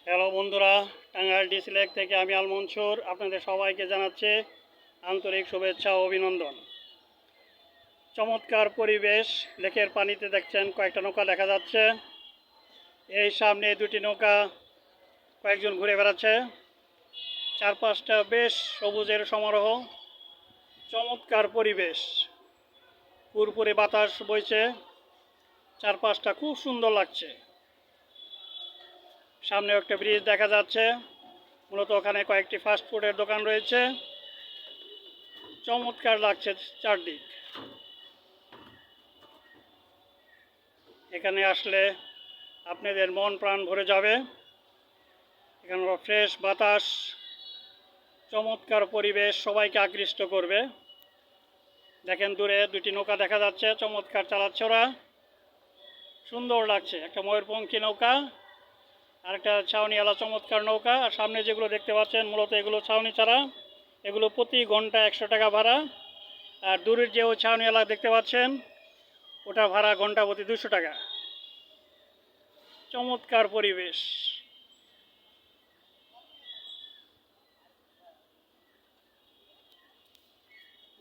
Hello বন্ধুরা, Tangail DC lake থেকে আমি আল মনসুর আপনাদের সবাইকে জানাচ্ছি আন্তরিক শুভেচ্ছা ও অভিনন্দন। চমৎকার পরিবেশ, লেকের পানিতে দেখছেন কয়েকটা নৌকা দেখা যাচ্ছে। এই সামনে দুটি নৌকা কয়েকজন ঘুরে বেড়াচ্ছে। চারপাশটা বেশ সবুজের সমারোহ, চমৎকার পরিবেশ, পুরপুরে বাতাস বইছে, চারপাশটা খুব সুন্দর লাগছে। সামনে একটা ব্রিজ দেখা যাচ্ছে, মূলত ওখানে কয়েকটি ফাস্টফুডের দোকান রয়েছে। চমৎকার লাগছে চারদিক। এখানে আসলে আপনাদের মন প্রাণ ভরে যাবে। এখানে ফ্রেশ বাতাস, চমৎকার পরিবেশ সবাইকে আকৃষ্ট করবে। দেখেন দূরে দুটি নৌকা দেখা যাচ্ছে, চমৎকার চালাচ্ছে ওরা, সুন্দর লাগছে। একটা ময়ূরপঙ্খী নৌকা আর একটা ছাউনিওয়ালা চমৎকার নৌকা। আর সামনে যেগুলো দেখতে পাচ্ছেন মূলত এগুলো ছাউনি ছাড়া, এগুলো প্রতি ঘন্টা 100 টাকা ভাড়া। আর দূরের যে ওই ছাউনিওয়ালা দেখতে পাচ্ছেন ওটা ভাড়া ঘন্টা প্রতি 200 টাকা। চমৎকার পরিবেশ।